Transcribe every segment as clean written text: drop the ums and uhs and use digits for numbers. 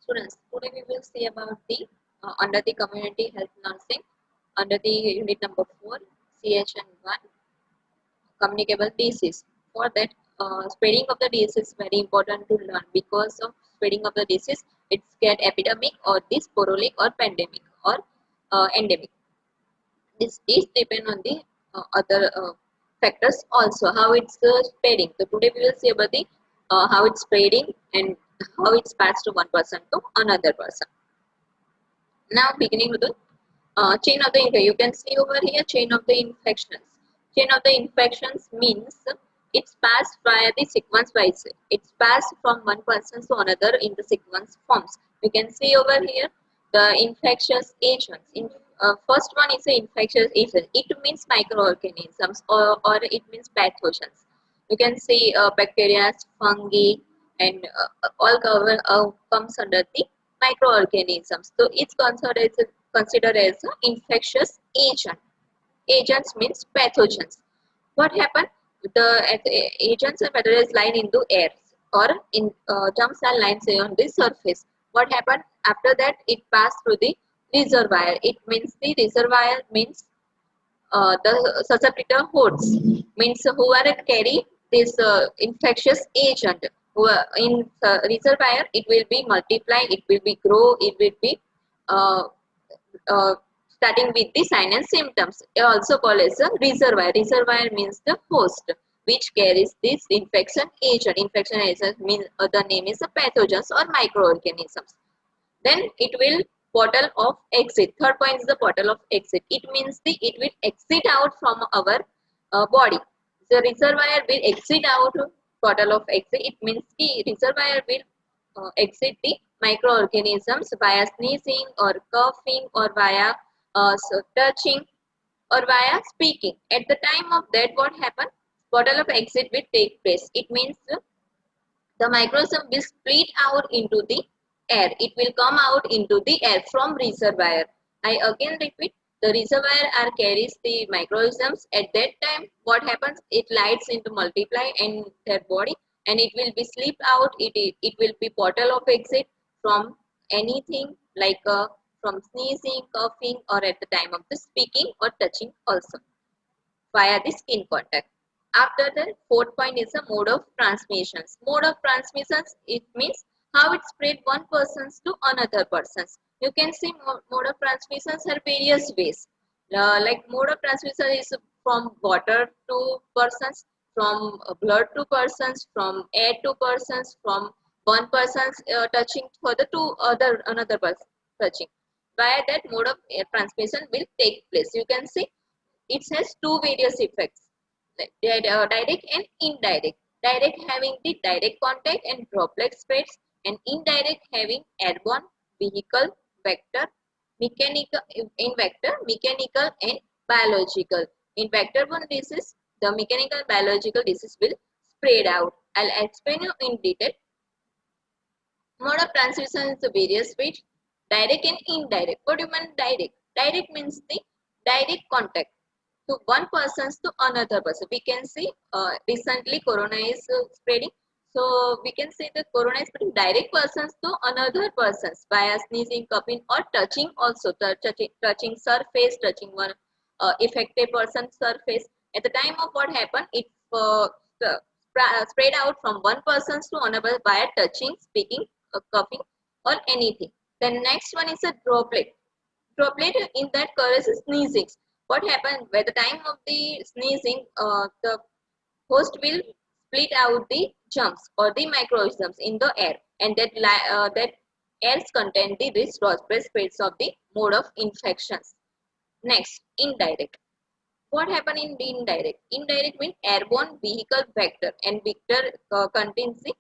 Students, today we will see about the under the community health nursing under the unit number 4 CHN1 communicable disease. For that, spreading of the disease is very important to learn because of spreading of the disease it's get epidemic or this sporadic or pandemic or endemic. This depend on the other factors also how it's spreading. So today we will see about the how it's spreading and how it's passed to one person to another person. Now beginning with the chain of the infection. You can see over here chain of the infections. Chain of the infections means it's passed via the sequence wise. It's passed from one person to another in the sequence forms. You can see over here the infectious agents. First one is the infectious agent. It means microorganisms or it means pathogens. You can see bacteria, fungi, and all comes under the microorganisms. So it's considered as an infectious agent. Agents means pathogens. What happened? The agents and pathogens line into air or in germs are lines on the surface. What happened? After that, it passed through the reservoir. It means the reservoir means the susceptible hosts means who are carry this infectious agent who are in reservoir it will be multiply, it will be grow, it will be uh, uh, starting with the sign and symptoms also called as a reservoir. Reservoir means the host which carries this infection agent means the name is pathogens or microorganisms. Then it will portal of exit. Third point is the portal of exit. It means it will exit out from our body. The reservoir will exit out portal of exit. It means the reservoir will exit the microorganisms via sneezing or coughing or via touching or via speaking. At the time of that, what happened? Portal of exit will take place. It means the microorganism will split out into the air. It will come out into the air from reservoir. I again repeat, the reservoir are carries the microorganisms. At that time, what happens? It lights into multiply in their body and it will be slip out. It will be portal of exit from anything like from sneezing, coughing or at the time of the speaking or touching also via the skin contact. After that, fourth point is the mode of transmissions. Mode of transmissions, it means how it spread one persons to another persons. You can see mode of transmissions are various ways. Like mode of transmission is from water to persons, from blood to persons, from air to persons, from one person's touching for the two other another person touching. By that mode of transmission will take place. You can see it has two various effects, like direct and indirect. Direct having the direct contact and droplet spreads, and indirect having airborne, vehicle, vector, mechanical in vector, mechanical and biological. In vector-borne disease, the mechanical biological disease will spread out. I'll explain you in detail. Mode of transmission is the various ways, direct and indirect. What do you mean direct? Direct means the direct contact to one person to another person. We can see recently corona is spreading. So we can say that corona is spreading direct persons to another persons via sneezing, coughing or touching also. Touching surface, touching one affected person's surface. At the time of what happened, it spread out from one person to another via touching, speaking, coughing or anything. The next one is a droplet. Droplet in that occurs is sneezing. What happened by the time of the sneezing, the host will split out the germs or the microorganisms in the air, and that airs contain the risk droplet spreads of the mode of infections. Next, indirect. What happened in the indirect? Indirect means airborne, vehicle, vector, and vector contains the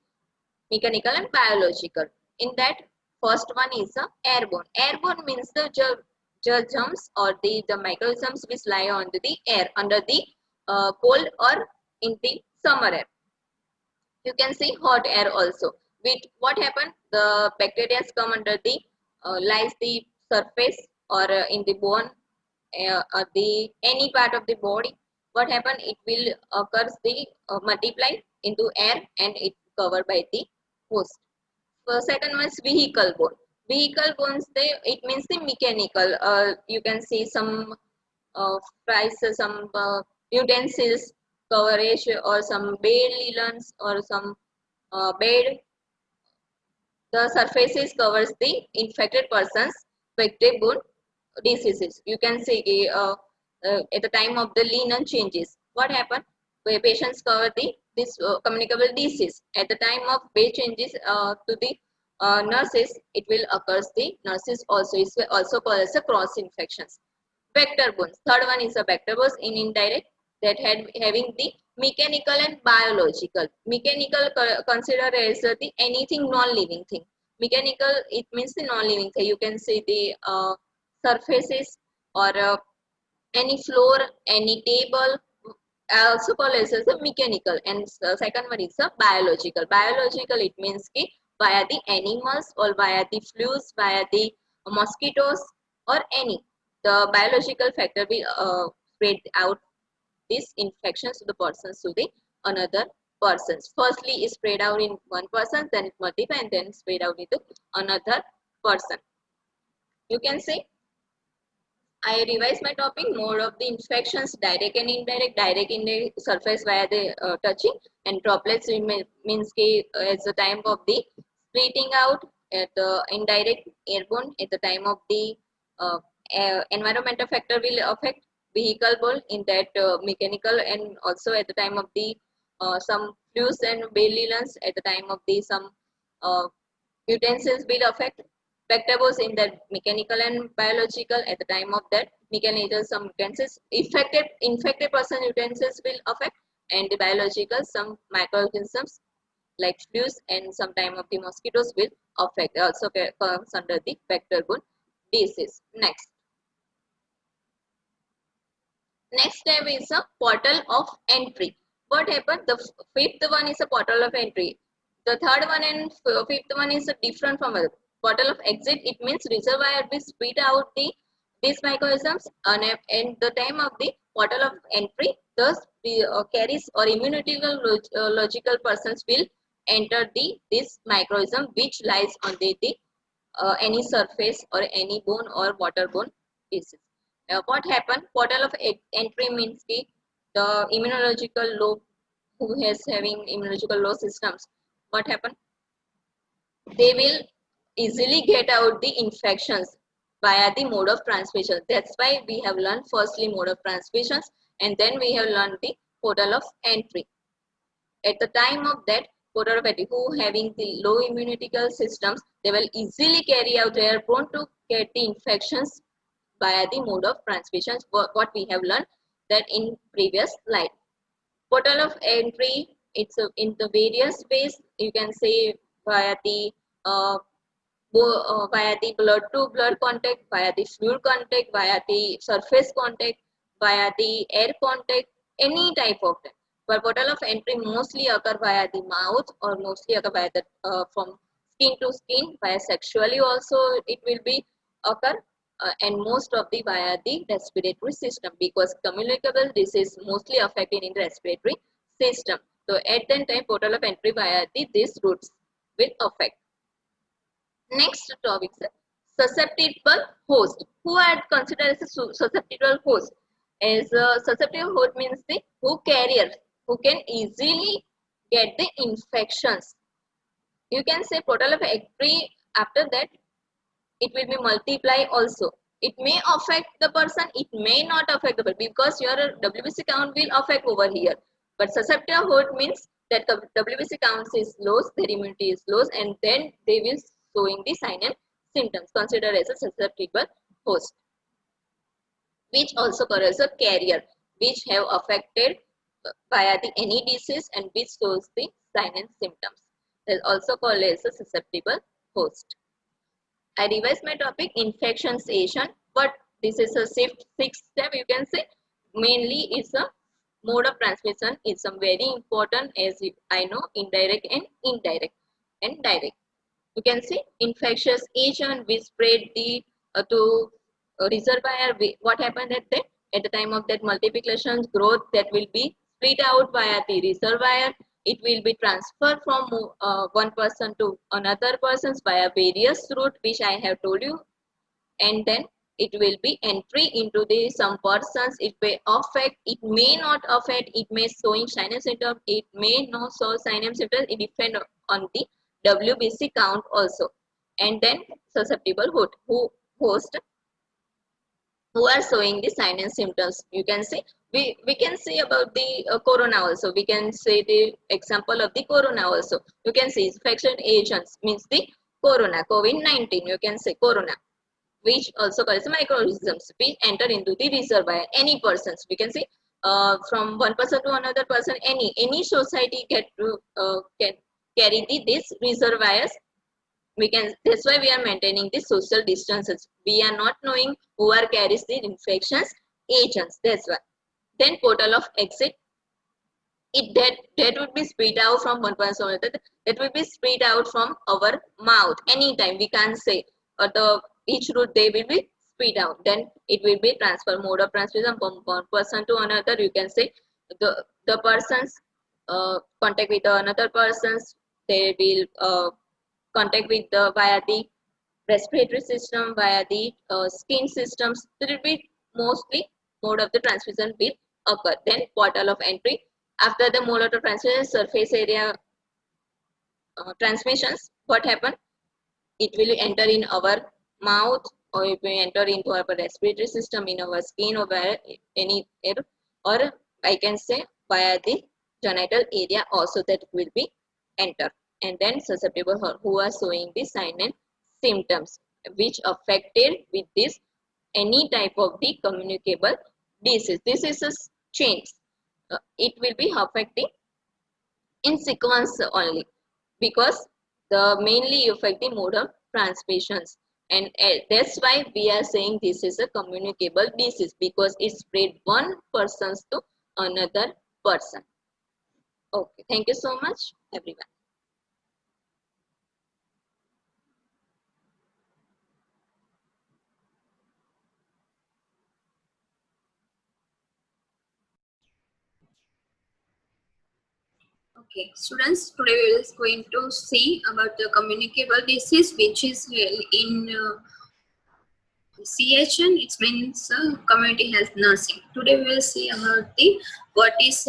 mechanical and biological. In that, first one is airborne. Airborne means the germs or the microorganisms which lie on the air under the cold or in the summer air. You can see hot air also. With what happened? The bacteria come under the lies the surface or in the bone or the any part of the body. What happened? It will occurs the multiply into air and it covered by the host. Second one is vehicle bone. Vehicle bones, it means the mechanical. You can see some prices, some utensils, coverage, or some bed lines, or some bed. The surfaces covers the infected person's vector-borne diseases. You can see at the time of the linen changes. What happened? Where patients cover this communicable disease. At the time of bed changes to the nurses, it will occurs the nurses also. It's also called as a cross infections. Vector bones. Third one is a vector bones in indirect that having the mechanical and biological. Mechanical consider as the anything non-living thing. Mechanical, it means the non-living thing. You can see the surfaces or any floor, any table, also called as a mechanical. And second one is a biological. Biological, it means ki via the animals or via the fluids, via the mosquitoes or any. The biological factor will spread out these infections to the persons to the another persons. Firstly, is spread out in one person, then it multiply and then spread out into another person. You can say I revise my topic. Mode of the infections: direct and indirect. Direct in the surface via the touching, and droplets means as the time of the splitting out. At the indirect airborne at the time of the uh, environmental factor will affect vehicle ball in that mechanical, and also at the time of the some flues and valence at the time of the some uh, utensils will affect vectors in the mechanical and biological at the time of that mechanical. Some utensils infected person utensils will affect, and the biological some microorganisms like fleas and some time of the mosquitoes will affect, also comes under the vector borne disease. Next step is a portal of entry. What happened? The fifth one is a portal of entry. The third one and fifth one is different from the portal of exit. It means reservoir will spit out these microorganisms, and the time of the portal of entry, thus the carries or immunological logical persons will enter this microorganism which lies on the any surface or any bone or waterborne disease. What happened? Portal of entry means the immunological low who is having immunological low systems. What happened? They will easily get out the infections via the mode of transmission. That's why we have learned firstly mode of transmissions, and then we have learned the portal of entry. At the time of that, photopathy who having the low immunitical systems, they will easily carry out, they are prone to get the infections via the mode of transmission, what we have learned that in previous slide. Portal of entry, it's in the various ways. You can say via the uh, via the blood to blood contact, via the fluid contact, via the surface contact, via the air contact, any type of that. But portal of entry mostly occur via the mouth or mostly occur via the from skin to skin, via sexually also it will be occur, and most of the via the respiratory system, because communicable disease mostly affected in the respiratory system. So at that time portal of entry via these routes will affect. Next topic, sir. Susceptible host. Who are considered as a susceptible host? As a susceptible host means the who carrier who can easily get the infections. You can say portal of entry. After that, it will be multiply also. It may affect the person, it may not affect the person, because your WBC count will affect over here. But susceptible host means that the WBC count is low, their immunity is low, and then they will showing the sign and symptoms, considered as a susceptible host, which also causes a carrier, which have affected via the any disease and which shows the sign and symptoms. They is also called as a susceptible host. I revise my topic infections agent, but this is a sixth step. You can say mainly it's a mode of transmission is some very important, as I know, indirect and indirect and direct. You can see infectious agent which spread the to reservoir. What happened at the time of that multiplication growth that will be split out via the reservoir, it will be transferred from one person to another persons via various route which I have told you, and then it will be entry into the some persons. It may affect, it may not affect, it may showing sign and symptom, it may not show sign and symptoms. It depends on the WBC count also. And then susceptible host who are showing the sign and symptoms. You can say we can say about the corona also. We can say the example of the corona also. You can see infection agents means the corona, COVID-19. You can say corona, which also called microorganisms, which enter into the reservoir. Any persons, we can say from one person to another person, any society get to can carry this reservoirs. We can, that's why we are maintaining the social distances. We are not knowing who are carries the infections agents. That's why. Then portal of exit, it that would be spread out from one person to another. That will be spread out from our mouth anytime. We can't say the each route they will be spread out. Then it will be transfer mode of transmission from one person to another. You can say the persons contact with another persons, they will contact with the via the respiratory system, via the skin systems. It will be mostly mode of the transmission will occur. Then portal of entry, after the mode of the transmission, surface area transmissions, what happen? It will enter in our mouth, or it will enter into our respiratory system, in our skin, or via any air, or I can say via the genital area also, that will be enter. And then susceptible who are showing the sign and symptoms which affected with this any type of the communicable disease. This is a change. It will be affecting in sequence only, because the mainly affect the mode of transmissions. And that's why we are saying this is a communicable disease, because it spread one person to another person. Okay, thank you so much everyone. Okay, students, today we are going to see about the communicable disease, which is in CHN. It means community health nursing. Today we will see about the what is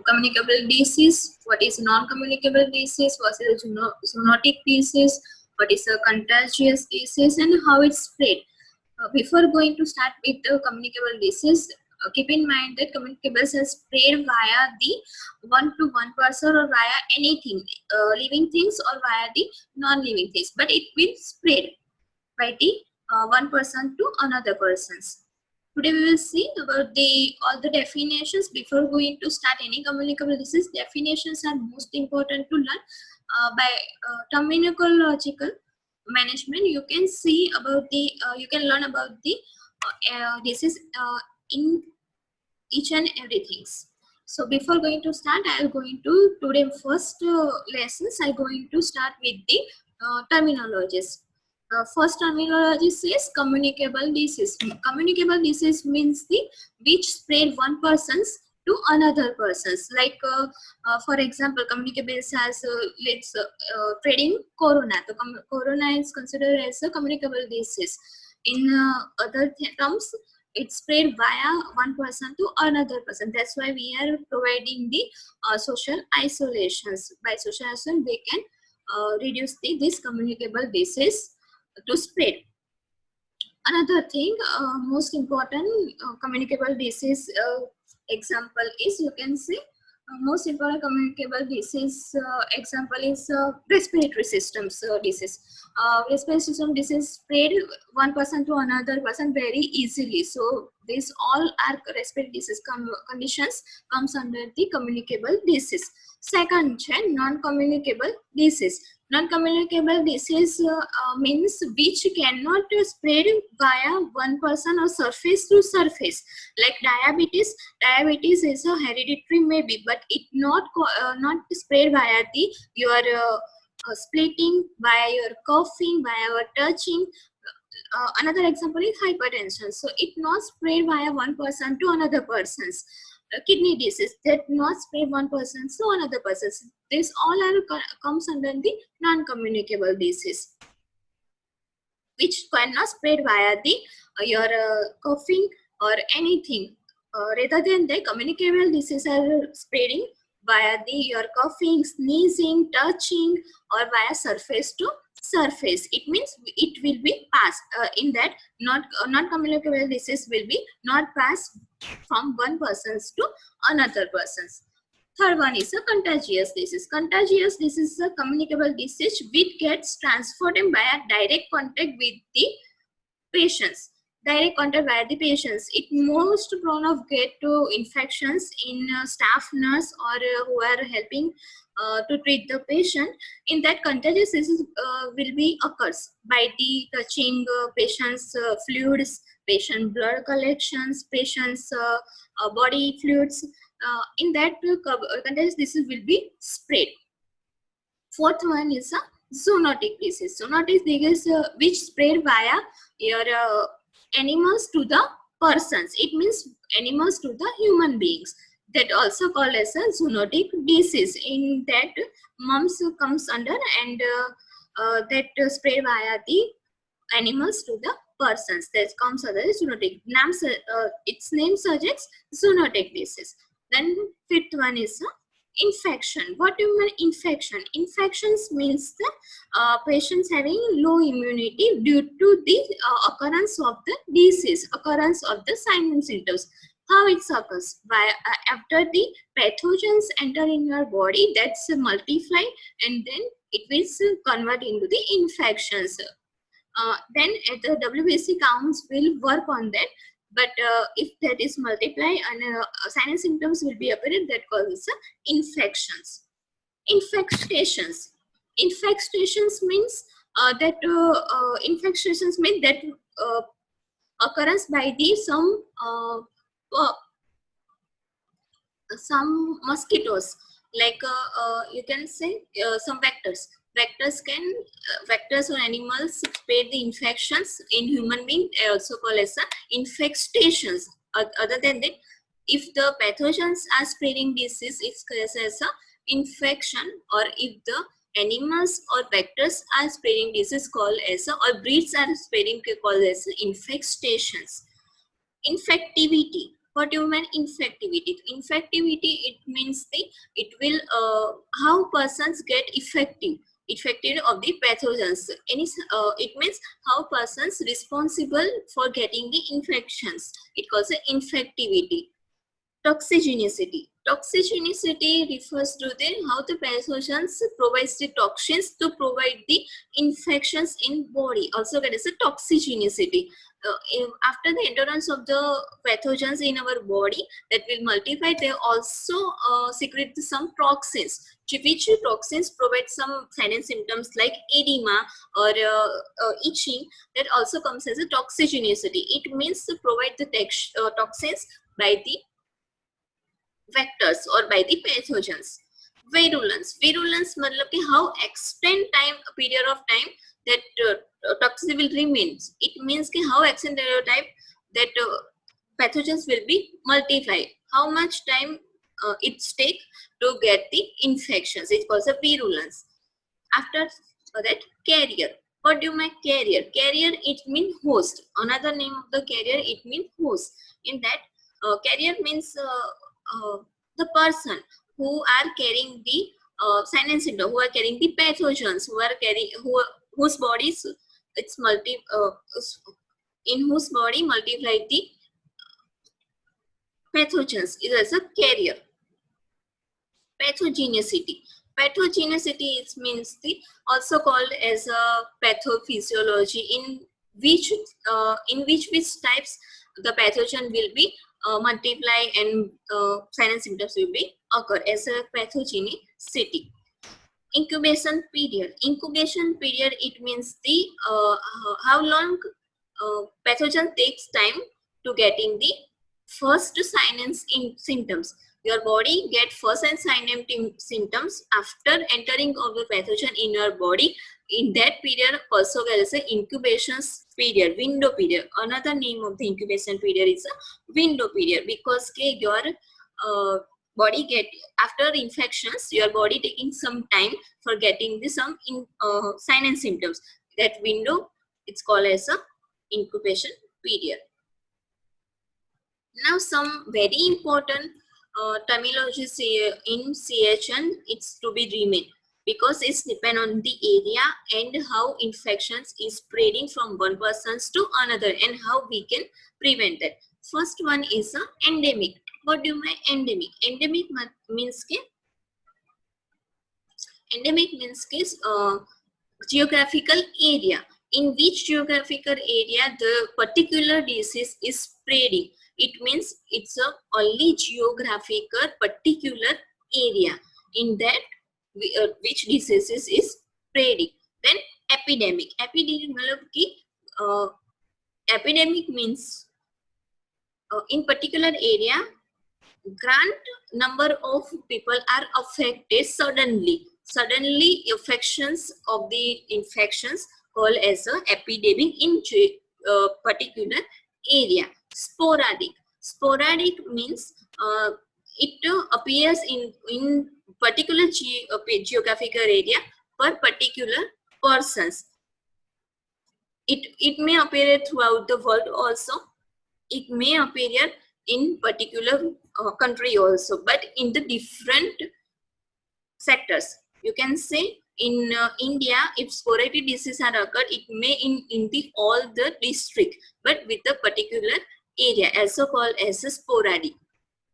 communicable disease, what is non-communicable disease, what is a zoonotic disease, what is a contagious disease, and how it's spread. Before going to start with the communicable disease, keep in mind that communicables are spread via the one-to-one person, or via anything, living things, or via the non-living things, but it will spread by the one person to another persons. Today we will see about the all the definitions. Before going to start any communicable disease, definitions are most important to learn. By terminological management, you can see about the you can learn about the disease in each and everything. So before going to start, I am going to today first lessons. I am going to start with the terminologies. First terminology says communicable disease. Communicable disease means the which spread one person's to another persons. Like for example, communicables as let's spreading corona. So corona is considered as a communicable disease. In other terms, it spread via one person to another person. That's why we are providing the social isolations. By social isolation, they can reduce this communicable disease to spread. Another thing, most important communicable disease example is, you can say, most important communicable disease example is respiratory systems disease. Respiratory system disease spread one person to another person very easily. So these all are respiratory disease conditions comes under the communicable disease. Second, non-communicable disease. Non-communicable disease means which cannot spread via one person or surface to surface. Like diabetes. Diabetes is a hereditary maybe, but it not spread via the your splitting, via your coughing, via your touching. Another example is hypertension. So it not spread via one person to another persons. kidney disease that not spread one person to another person. This all are comes under the non-communicable disease, which cannot spread via the your coughing or anything. Rather than the communicable diseases are spreading via the your coughing, sneezing, touching, or via surface to surface. It means it will be passed in that not communicable disease will be not passed from one person to another person's. Third one is a contagious disease. Contagious disease is a communicable disease which gets transferred by a direct contact with the patients. Direct contact via the patients. It most prone of get to infections in staff nurse or who are helping to treat the patient. In that, contagious disease will be occurs by the touching patient's fluids, patient blood collections, patient's body fluids. In that, contagious disease will be spread. Fourth one is a zoonotic disease. Zoonotic disease which spread via your animals to the persons. It means animals to the human beings. That also called as a zoonotic disease. In that, mumps comes under and that spread via the animals to the persons. That comes under zoonotic. Its name suggests zoonotic disease. Then fifth one is infection. What do you mean infection? Infections means the patients having low immunity due to the occurrence of the disease, occurrence of the signs and symptoms. How it occurs? By after the pathogens enter in your body, that's multiply and then it will convert into the infections. Then the WBC counts will work on that. But if that is multiply and signs and symptoms will be apparent, that causes infections. Infestations. Infestations means that infestations mean that occurrence by the some mosquitoes, like you can say some vectors. Vectors or animals spread the infections in human being, also called as infestations. Other than that, if the pathogens are spreading disease, it's called as a infection, or if the animals or vectors are spreading disease, called as or breeds are spreading, called as infestations. Infectivity. What do you mean infectivity? Infectivity, it means it will how persons get effective of the pathogens. It means how persons responsible for getting the infections. It calls infectivity. Toxigenicity. Toxigenicity refers to how the pathogens provides the toxins to provide the infections in body. Also that is a toxigenicity. After the endurance of the pathogens in our body that will multiply, they also secrete some toxins, which toxins provide some signs and symptoms like edema or itching. That also comes as a toxigenicity. It means to provide the toxins by the vectors or by the pathogens. Virulence. Virulence matlab ki how extend period of time that toxicity will remain. It means ki how extend period of time that pathogens will be multiplied. How much time it takes to get the infections. It calls a virulence. After that, carrier. What do you mean carrier? Carrier, it means host. Another name of the carrier, it means host. In that, carrier means the person who are carrying the sign and symptom, who are carrying the pathogens, whose bodies it's in whose body multiply the pathogens is as a carrier. Pathogenicity. Pathogenicity means also called as a pathophysiology, in which types the pathogen will be multiply and signs and symptoms will be occur as a pathogenicity. Incubation period. Incubation period, it means how long pathogen takes time to getting the first sign and symptoms. Your body get first and sign and symptoms after entering of the pathogen in your body. In that period also there is an incubation period, window period. Another name of the incubation period is a window period, because your body get after infections, your body taking some time for getting the some sign and symptoms. That window, it's called as a incubation period. Now some very important terminology in CHN, it's to be remain, because it's depend on the area and how infections is spreading from one person to another and how we can prevent that. First one is a endemic. What do you mean endemic? Endemic means ke endemic means ke geographical area, in which geographical area the particular disease is spreading. It means it's a only geographical particular area in that which diseases is spreading. Then epidemic. Epidemic means in particular area, grand number of people are affected suddenly. Suddenly affections of the infections called as a epidemic in particular area. Sporadic. Sporadic means it appears in particular geographical area per particular persons. It may appear throughout the world also. It may appear in particular country also, but in the different sectors. You can say in India, if sporadic disease had occurred, it may in the all the district, but with a particular area, also called as a sporadic.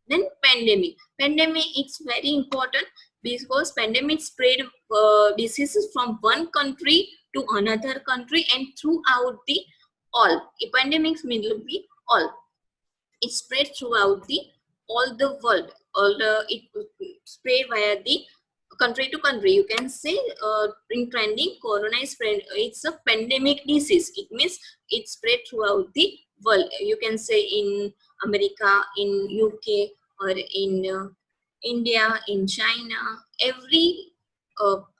Then pandemic. Pandemic is very important because pandemic spread diseases from one country to another country and throughout the all. Pandemics mean be all. It spread throughout the all the world. It spread via the country to country. You can say in trending, corona is spread. It's a pandemic disease. It means it spread throughout the world. You can say in America, in UK, or in India, in China. Every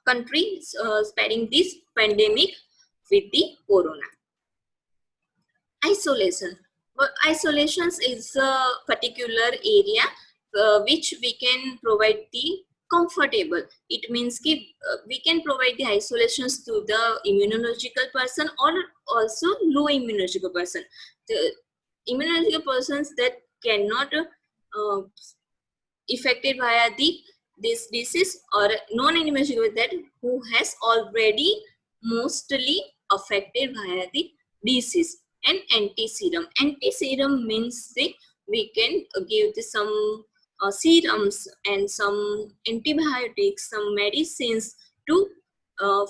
country spreading this pandemic with the corona. Isolation. Well, isolations is a particular area which we can provide the comfortable. It means we can provide the isolations to the immunological person or also low immunological person. The immunological persons that cannot affected via this disease, or non-immunological that who has already mostly affected via the disease. And anti-serum. Anti-serum means we can give some serums and some antibiotics, some medicines to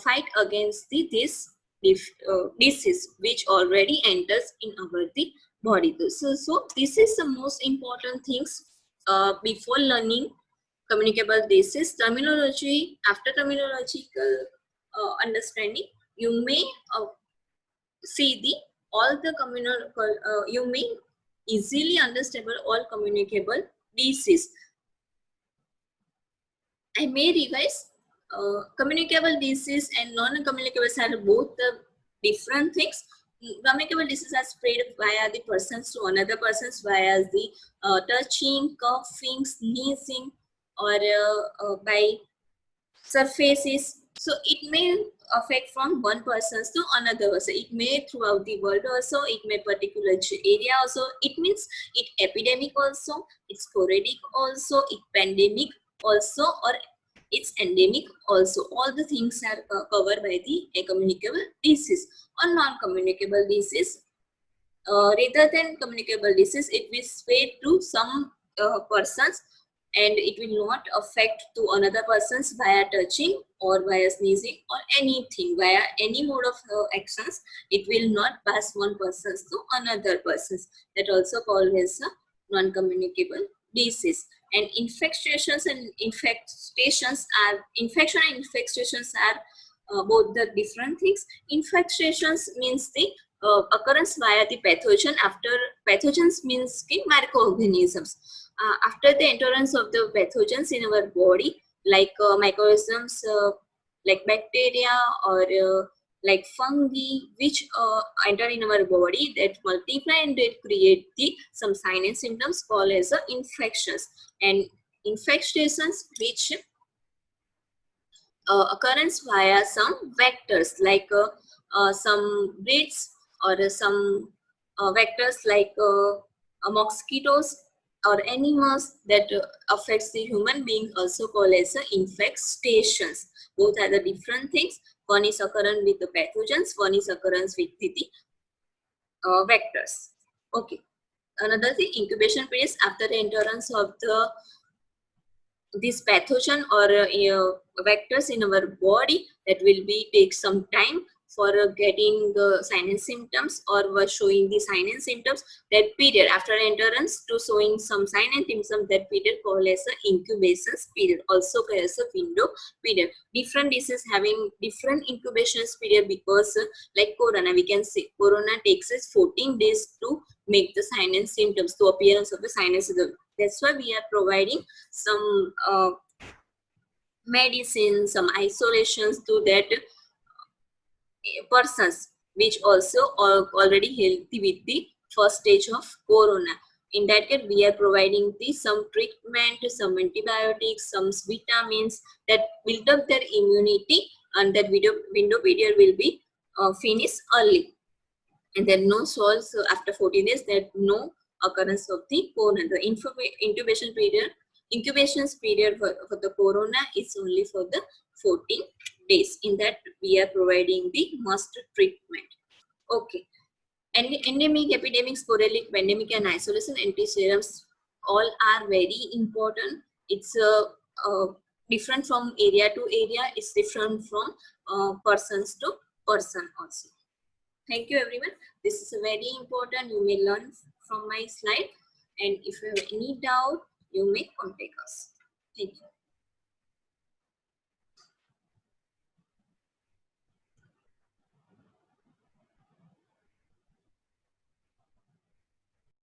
fight against this disease which already enters in our body. So this is the most important things before learning communicable disease. Terminology. After terminological understanding, you may see all the communicable, you may easily understandable all communicable disease. I may revise. Communicable disease and non-communicable are both the different things. Communicable disease are spread via the persons to another persons via the touching, coughing, sneezing, or by surfaces. So it may affect from one person to another person. It may throughout the world also. It may particular area also. It means it epidemic also. It's sporadic also. It pandemic also, or it's endemic also. All the things are covered by the communicable disease or non-communicable disease. Rather than communicable disease, it will spread to some persons and it will not affect to another persons via touching or via sneezing or anything, via any mode of actions. It will not pass one person to another persons. That also called as a non-communicable disease. And infestations and infestations are both the different things. Infestations means the occurrence via the pathogen. After pathogens means microorganisms. After the entrance of the pathogens in our body, like microorganisms like bacteria or like fungi, which enter in our body, that multiply and they create some sign and symptoms called as infections, and infestations which occurrence via some vectors like some breeds or some vectors like mosquitoes or animals that affects the human being, also called as infestations. Both are the different things. One is occurrence with the pathogens, one is occurrence with the vectors. Okay. Another thing, incubation periods after the entrance of this pathogen or vectors in our body, that will be take some time for getting the sign and symptoms or showing the sign and symptoms. That period after entrance to showing some sign and symptoms, that period called as a incubation period, also called as a window period. Different diseases having different incubation period, because like corona, we can say corona takes us 14 days to make the sign and symptoms, to appearance of the sign and symptoms. That's why we are providing some medicine, some isolations to that persons which also are already healthy with the first stage of corona. In that case, we are providing some treatment, some antibiotics, some vitamins that build up their immunity, and that window period will be finished early. And then no solves after 14 days, that no occurrence of the corona. The incubation period for the corona is only for the 14 days. In that, we are providing the must treatment. Okay. Endemic, epidemic, sporadic, pandemic, and isolation antiserums all are very important. It's different from area to area. It's different from persons to person also. Thank you, everyone. This is very important. You may learn from my slide. And if you have any doubt, you may contact us. Thank you.